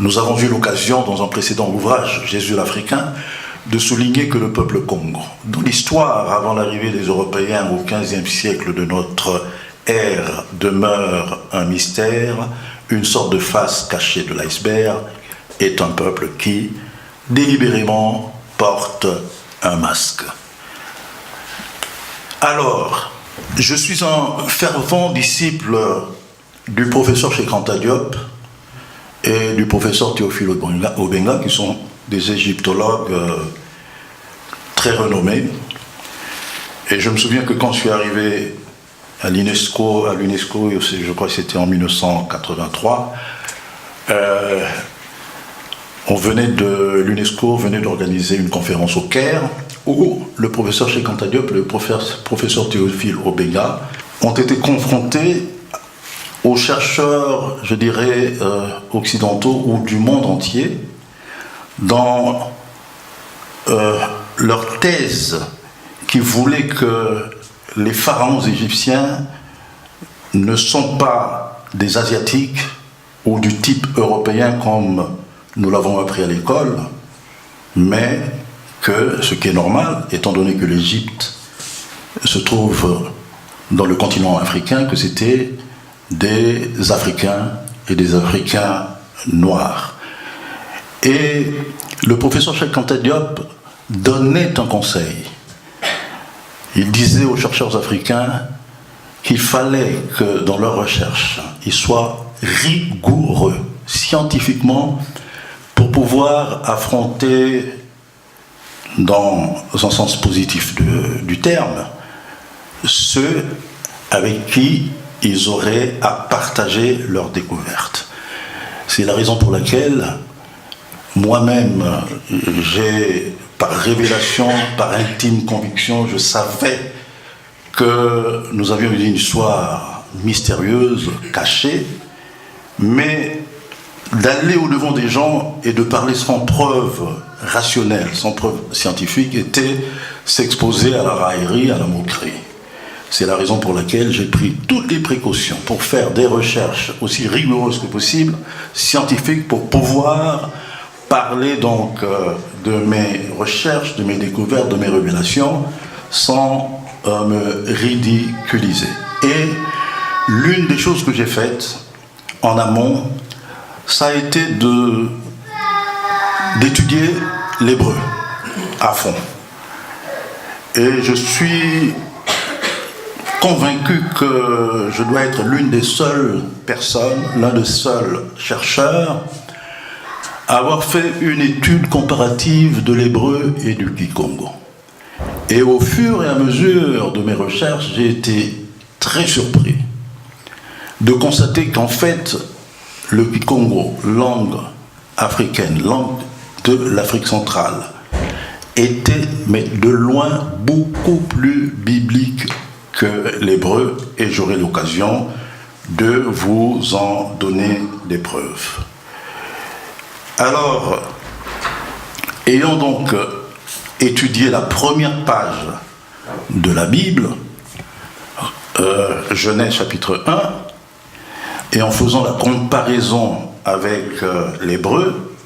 Nous avons eu l'occasion, dans un précédent ouvrage, Jésus l'Africain, de souligner que le peuple Congo, dont l'histoire avant l'arrivée des Européens au XVe siècle de notre ère demeure un mystère, une sorte de face cachée de l'iceberg, est un peuple qui, délibérément, porte un masque. Alors, je suis un fervent disciple du professeur Cheikh Anta Diop et du professeur Théophile Obenga, qui sont des égyptologues très renommés. Et je me souviens que quand je suis arrivé à l'UNESCO, je crois que c'était en 1983, l'UNESCO venait d'organiser une conférence au Caire où le professeur Cheikh Anta Diop et le professeur Théophile Obenga ont été confrontés aux chercheurs, je dirais, occidentaux ou du monde entier dans leur thèse qui voulait que les pharaons égyptiens ne sont pas des Asiatiques ou du type européen comme nous l'avons appris à l'école, mais que ce qui est normal, étant donné que l'Égypte se trouve dans le continent africain, que c'était des Africains et des Africains noirs. Et le professeur Cheikh Anta Diop donnait un conseil. Il disait aux chercheurs africains qu'il fallait que dans leurs recherches, ils soient rigoureux, scientifiquement, pour pouvoir affronter, dans un sens positif du terme, ceux avec qui ils auraient à partager leurs découvertes. C'est la raison pour laquelle moi-même, par révélation, par intime conviction, je savais que nous avions une histoire mystérieuse, cachée, mais d'aller au-devant des gens et de parler sans preuve rationnelle, sans preuve scientifique, était s'exposer à la raillerie, à la moquerie. C'est la raison pour laquelle j'ai pris toutes les précautions pour faire des recherches aussi rigoureuses que possible, scientifiques, pour pouvoir parler donc de mes recherches, de mes découvertes, de mes révélations, sans me ridiculiser. Et l'une des choses que j'ai faites en amont, ça a été d'étudier l'hébreu à fond. Et je suis convaincu que je dois être l'une des seules personnes, l'un des seuls chercheurs à avoir fait une étude comparative de l'hébreu et du Kikongo. Et au fur et à mesure de mes recherches, j'ai été très surpris de constater qu'en fait, le Kikongo, langue africaine, langue de l'Afrique centrale, était, mais de loin, beaucoup plus biblique que l'hébreu, et j'aurai l'occasion de vous en donner des preuves. Alors, ayant donc étudié la première page de la Bible, Genèse chapitre 1, et en faisant la comparaison avec l'hébreu,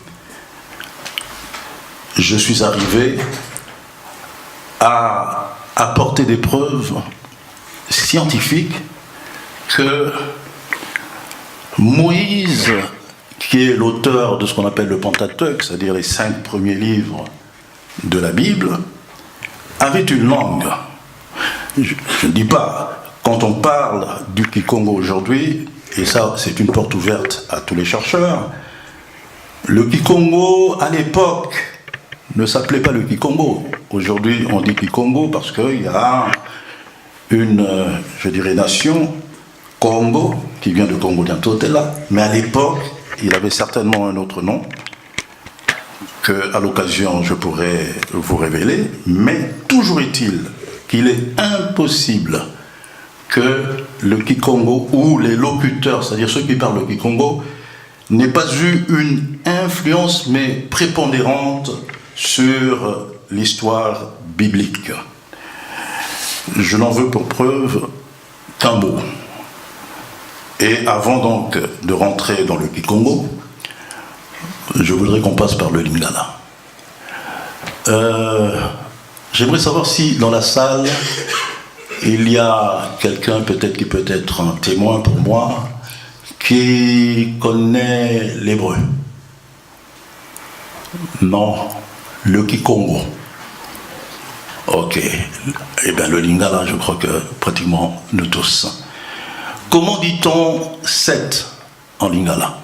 je suis arrivé à apporter des preuves scientifiques que Moïse, qui est l'auteur de ce qu'on appelle le Pentateuque, c'est-à-dire les 5 premiers livres de la Bible, avait une langue. Je ne dis pas, quand on parle du Kikongo aujourd'hui, et ça c'est une porte ouverte à tous les chercheurs, le Kikongo à l'époque ne s'appelait pas le Kikongo. Aujourd'hui on dit Kikongo parce qu'il y a une, je dirais, nation, Congo, qui vient de Congo d'Antotela, mais à l'époque il avait certainement un autre nom que, à l'occasion, je pourrais vous révéler, mais toujours est-il qu'il est impossible que le Kikongo ou les locuteurs, c'est-à-dire ceux qui parlent le Kikongo, n'aient pas eu une influence, mais prépondérante, sur l'histoire biblique. Je n'en veux pour preuve qu'un mot. Et avant donc de rentrer dans le Kikongo, je voudrais qu'on passe par le Lingala. J'aimerais savoir si dans la salle, il y a quelqu'un peut-être qui peut être un témoin pour moi, qui connaît l'hébreu. Non, le Kikongo. Ok. Eh bien, le Lingala, je crois que pratiquement nous tous. Comment dit-on 7 en Lingala?